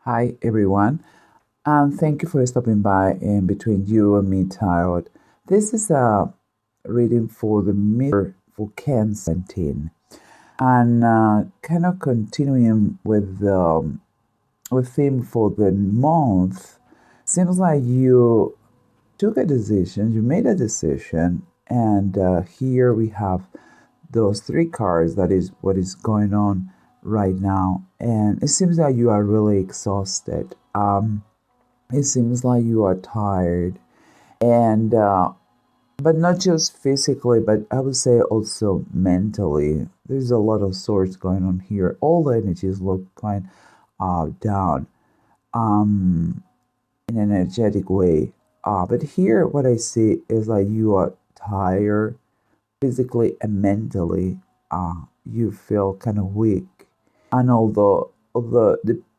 Hi everyone, and thank you for stopping by in between you and me, Tarot. This is a reading for the mirror for Cancer 17, and kind of continuing with the theme for the month. Seems like you took a decision, you made a decision, and here we have those three cards. That is what is going on right now, and it seems that you are really exhausted. It seems like you are tired, and but not just physically, but I would say also mentally. There's a lot of sorts going on here. All the energies look quite down, um, in an energetic way. But here, what I see is like you are tired physically and mentally. You feel kind of weak, and although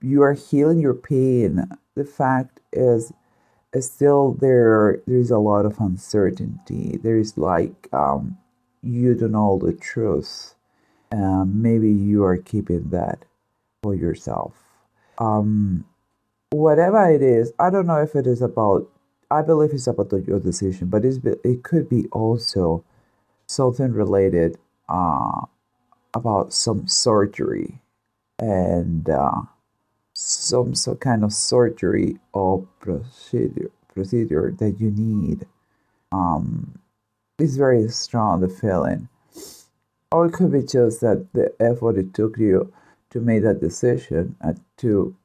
you are healing your pain, the fact is still there's a lot of uncertainty. There's like you don't know the truth. Maybe you are keeping that for yourself. um Whatever it is, I don't know if it is about, I believe it's about your decision, but it could be also something related about some surgery, and some kind of surgery or procedure that you need. It's very strong, the feeling. Or it could be just that the effort it took you to make that decision and to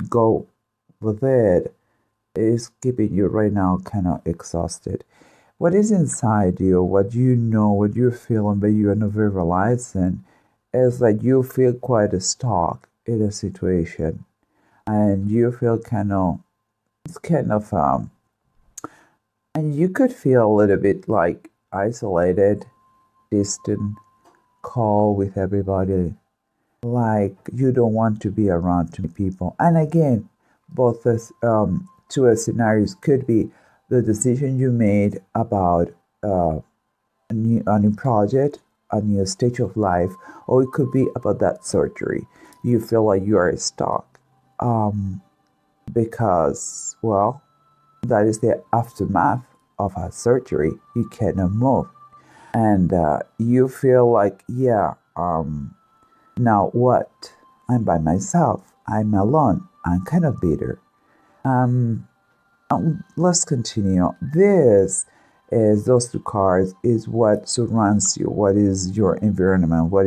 go with it is keeping you right now kind of exhausted. What is inside you, what you know, what you're feeling, but you are not realizing, is that you feel quite stuck in a situation, and you feel it's kind of and you could feel a little bit like isolated, distant, cold with everybody, like you don't want to be around too many people. And again, both this two scenarios could be the decision you made about a new project, a new stage of life, or it could be about that surgery. You feel like you are stuck, because, well, that is the aftermath of a surgery. You cannot move, and you feel like, yeah, now what? I'm by myself. I'm alone. I'm kind of bitter. Um, let's continue. This is those two cards is what surrounds you. What is your environment? What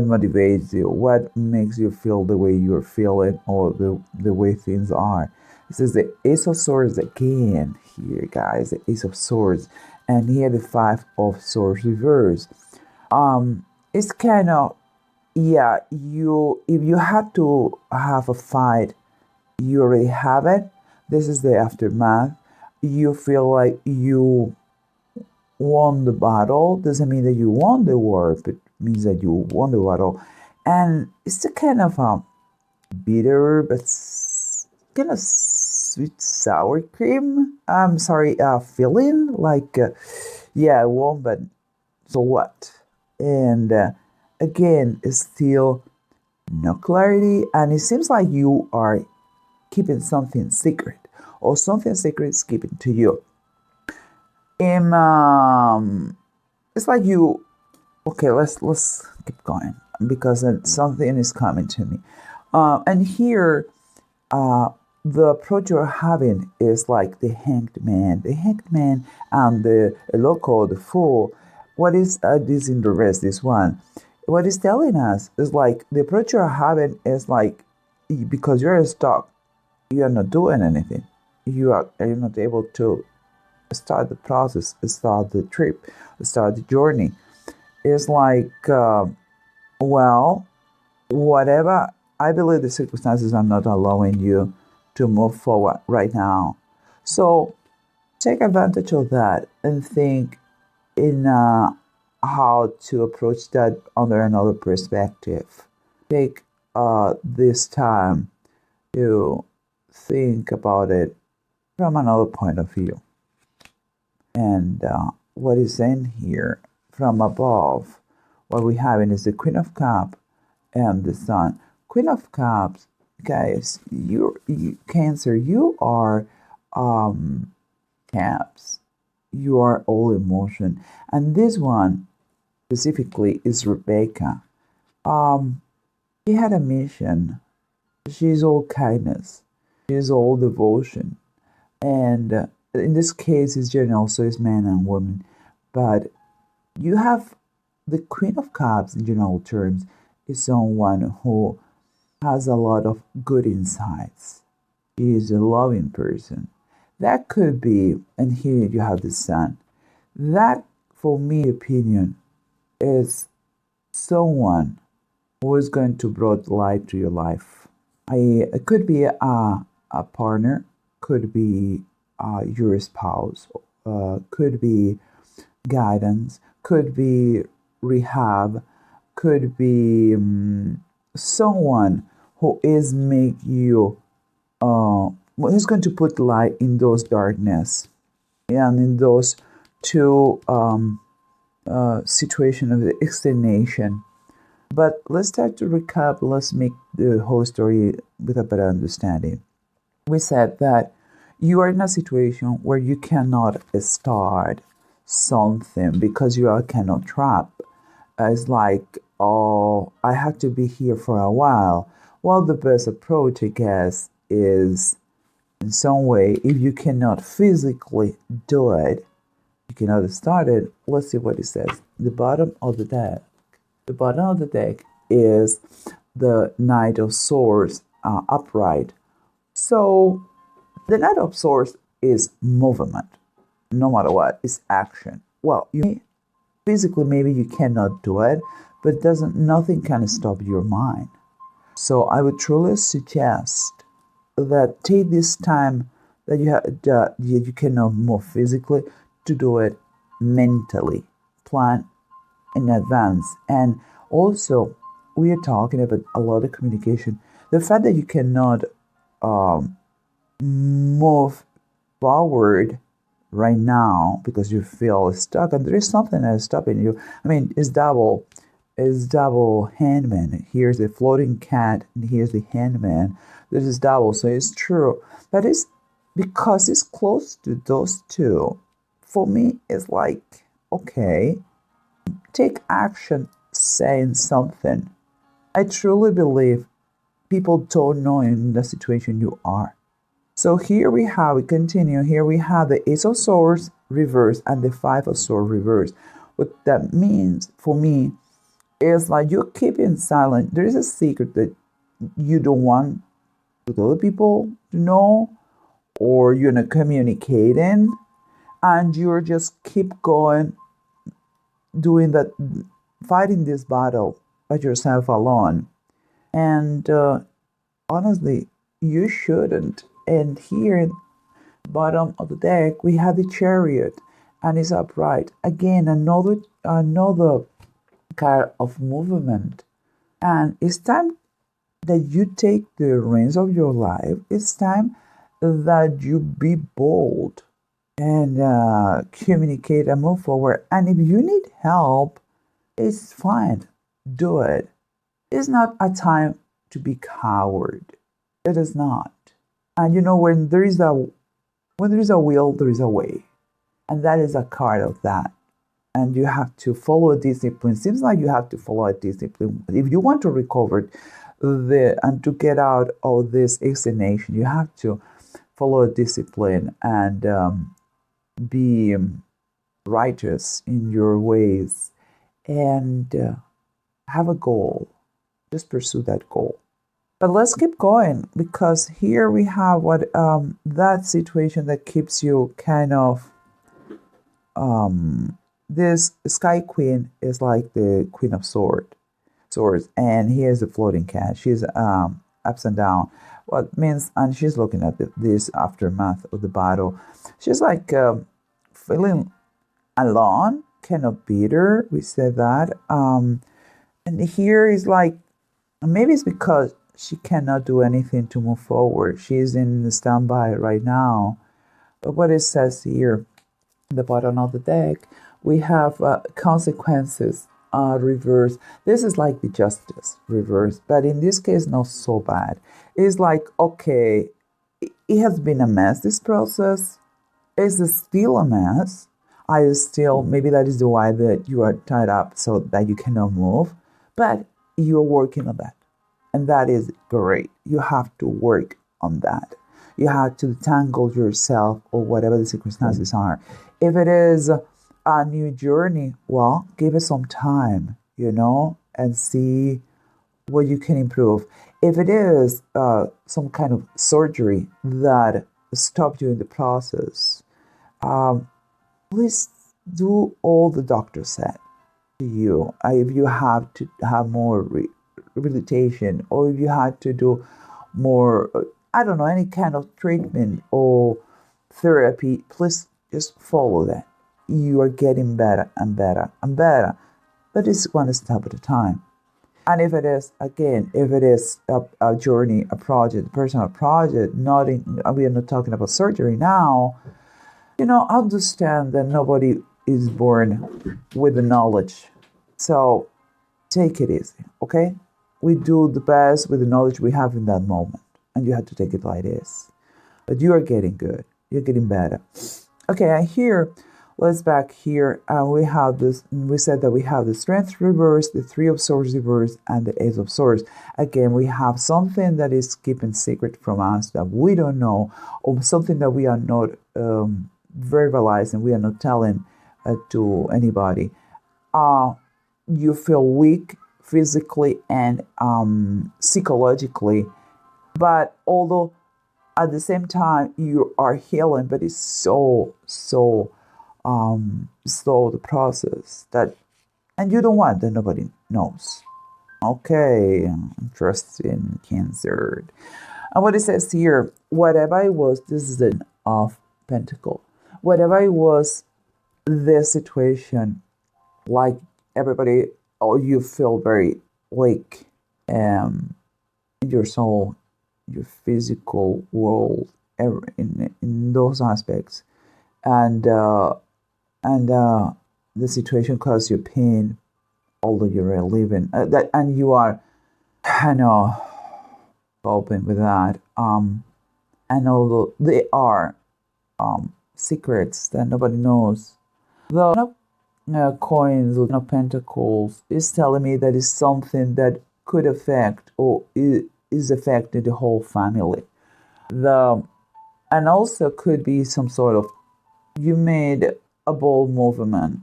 motivates you? What makes you feel the way you're feeling, or the way things are? This is the Ace of Swords again here, guys. The Ace of Swords, and here the Five of Swords reverse. It's kind of, yeah. You, if you had to have a fight, you already have it. This is the aftermath. You feel like you won the battle. Doesn't mean that you won the war, but means that you won the battle. And it's a kind of bitter, but kind of sweet sour cream. I'm sorry, feeling like, yeah, I won, but so what? And again, it's still no clarity, and it seems like you are keeping something secret, or something secret is keeping to you. It's like you. Okay, let's keep going, because something is coming to me. And here, the approach you're having is like the hanged man, and the loco, the fool. What is this in the rest? This one, what is telling us is like the approach you're having is like, because you're stuck, you are not doing anything. You're not able to start the process, start the trip, start the journey. It's like, well, whatever. I believe the circumstances are not allowing you to move forward right now. So take advantage of that and think in how to approach that under another perspective. Take this time to think about it from another point of view. And what is in here from above, what we have is the Queen of Cups and the Sun. Queen of Cups guys, you Cancer, you are caps. You are all emotion. And this one specifically is Rebecca. Um, she had a mission. She's all kindness. She's all devotion. And in this case, it's general, so it's man and woman. But you have the Queen of Cups in general terms is someone who has a lot of good insights. She is a loving person. That could be, and here you have the Sun. That, for me, opinion, is someone who is going to bring light to your life. It could be a partner, could be your spouse, could be guidance, could be rehab, could be someone who is make you who's going to put light in those darkness and in those two situation of the explanation. But let's start to recap. Let's make the whole story with a better understanding. We said that you are in a situation where you cannot start something because you are kind of trapped. It's like, oh, I have to be here for a while. Well, the best approach, I guess, is in some way, if you cannot physically do it, you cannot start it. Let's see what it says. The bottom of the deck. The bottom of the deck is the Knight of Swords upright. So the Knight of Swords is movement, no matter what, it's action. Well, you physically maybe you cannot do it, but nothing can stop your mind. So I would truly suggest that take this time that you cannot move physically to do it mentally. Plan in advance. And also, we are talking about a lot of communication. The fact that you cannot move forward right now because you feel stuck and there is something that is stopping you. I mean, it's double handman. Here's the floating cat and here's the handman. This is double, so it's true. But it's because it's close to those two. For me, it's like, okay, take action saying something. I truly believe people don't know in the situation you are. So here we continue. Here we have the Ace of Swords reverse and the Five of Swords reverse. What that means for me is like you're keeping silent. There is a secret that you don't want the other people to know, or you're not communicating, and you're just keep going, doing that, fighting this battle by yourself alone. And honestly, you shouldn't. And here in the bottom of the deck, we have the Chariot, and it's upright. Again, another card of movement. And it's time that you take the reins of your life. It's time that you be bold and communicate and move forward. And if you need help, it's fine. Do it. It's not a time to be coward. It is not. And you know, when there is a will, there is a way. And that is a card of that. And you have to follow a discipline. Seems like you have to follow a discipline. If you want to recover and to get out of this examination, you have to follow a discipline and be righteous in your ways and have a goal. Just pursue that goal. But let's keep going, because here we have what that situation that keeps you kind of this Sky Queen is like the Queen of Swords, and here's the floating cat. She's ups and down. What means, and she's looking at this aftermath of the battle. She's like feeling alone, kind of bitter. We said that, and here is like maybe it's because she cannot do anything to move forward. She's in standby right now. But what it says here, the bottom of the deck, we have consequences reverse. This is like the justice reverse, but in this case, not so bad. It's like, okay, it has been a mess, this process. Is still a mess. I still, maybe that is the why that you are tied up so that you cannot move, but you're working on that. And that is great. You have to work on that. You have to tangle yourself or whatever the circumstances are. If it is a new journey, well, give it some time, and see what you can improve. If it is some kind of surgery that stopped you in the process, please do all the doctor said to you. If you have to have more rehabilitation, or if you had to do more, I don't know, any kind of treatment or therapy, please just follow that. You are getting better and better and better, but it's one step at a time. And if it is, again, if it is a journey, a project, a personal project, we are not talking about surgery now, understand that nobody is born with the knowledge. So take it easy, okay? We do the best with the knowledge we have in that moment, and you have to take it like this. But you are getting good. You're getting better. Okay, and here, let's back here. We have this, we said that we have the Strength reverse, the Three of Swords reverse, and the Ace of Swords. Again, we have something that is keeping secret from us that we don't know, or something that we are not verbalizing, we are not telling to anybody. You feel weak physically and psychologically, but although at the same time you are healing, but it's so slow, the process, that, and you don't want that nobody knows. Okay, interesting, Cancer. And what it says here, whatever it was, this is the of Pentacle. Whatever it was, this situation, like everybody, you feel very weak in your soul, your physical world, in those aspects, and the situation causes you pain, although you're living that, and you are, open with that. And although they are secrets that nobody knows, the coins or pentacles is telling me that it's something that could affect or is affecting the whole family. And also could be some sort of, you made a bold movement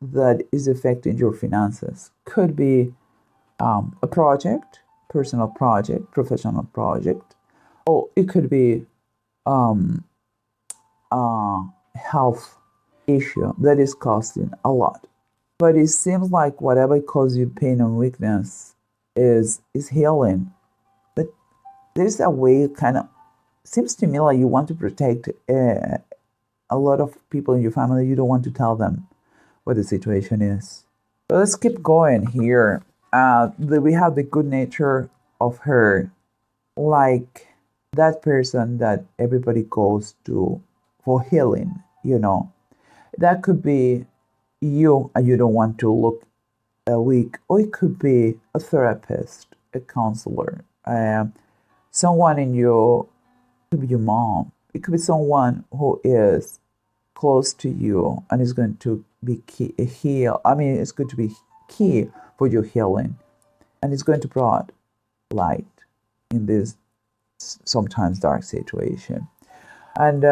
that is affecting your finances. Could be a project, personal project, professional project, or it could be health issue that is costing a lot. But it seems like whatever causes you pain and weakness is healing. But there's a way, kind of seems to me like you want to protect a lot of people in your family. You don't want to tell them what the situation is. But let's keep going here. We have the good nature of her, like that person that everybody goes to for healing, That could be you, and you don't want to look weak, or it could be a therapist, a counselor, someone in your, it could be your mom, it could be someone who is close to you and is going to be it's going to be key for your healing, and it's going to bring light in this sometimes dark situation. And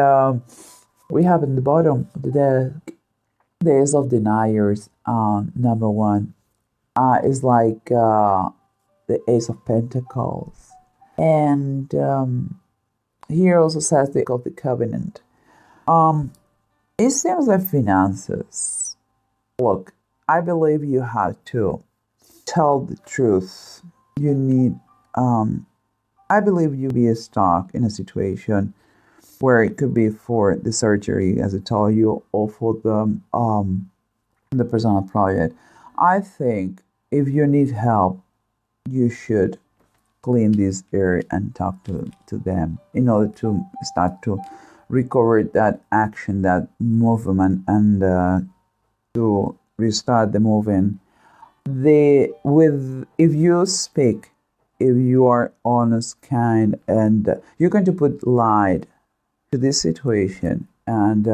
we have in the bottom of the deck, the Ace of Deniers. Number one is like the Ace of Pentacles, and here also says the of the Covenant. It seems like finances. Look, I believe you have to tell the truth. You need. I believe you be stuck in a situation where it could be for the surgery, as I told you, or for the personal project. I think if you need help, you should clean this area and talk to them in order to start to recover that action, that movement, and to restart the moving. If you speak if you are honest, kind, and you're going to put light to this situation, and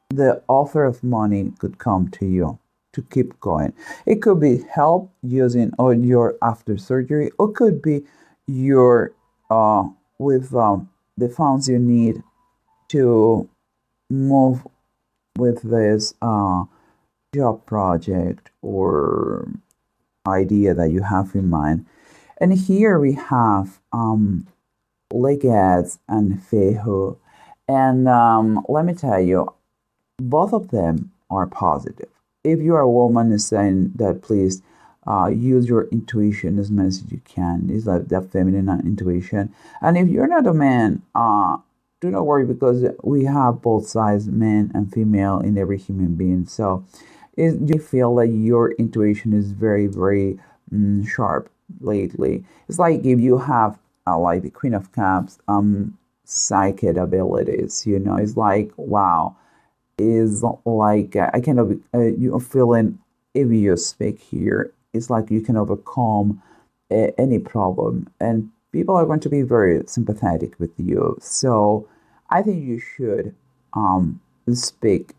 the offer of money could come to you to keep going. It could be help using on your after surgery, or could be your with the funds you need to move with this job project or idea that you have in mind. And here we have Legads and Fehu. And let me tell you, both of them are positive. If you are a woman, is saying that please use your intuition as much as you can. It's like that feminine intuition. And if you're not a man, do not worry, because we have both sides, men and female, in every human being. So you feel that your intuition is very, very sharp lately. It's like if you have like the Queen of Cups, psychic abilities. It's like wow, is like I can you're feeling, if you speak here, it's like you can overcome any problem, and people are going to be very sympathetic with you. So I think you should speak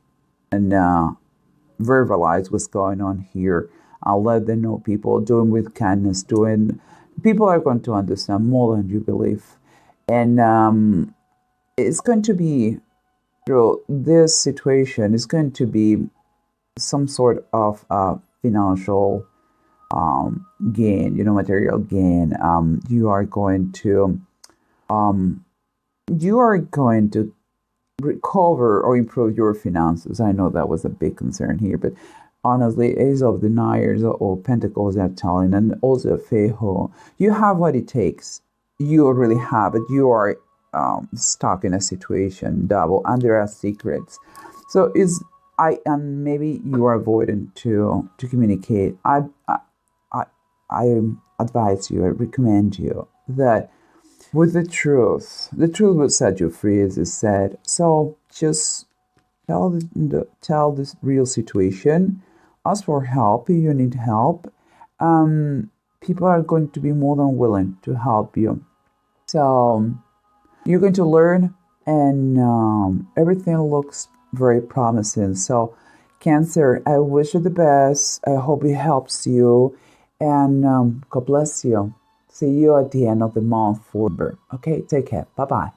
and verbalize what's going on here. I'll let them know. People doing with kindness, doing people are going to understand more than you believe, and it's going to be through this situation. It's going to be some sort of financial gain, material gain. You are going to recover or improve your finances. I know that was a big concern here, but honestly, Ace of Deniers or Pentacles are telling, and also Feho, you have what it takes. You really have it. You are stuck in a situation, double, and there are secrets. So and maybe you are avoiding to communicate. I advise you, I recommend you that with the truth will set you free, as I said. So just tell this real situation. Ask for help if you need help. People are going to be more than willing to help you. So you're going to learn, and everything looks very promising. So Cancer, I wish you the best. I hope it helps you, and God bless you. See you at the end of the month for. Okay, take care. Bye bye.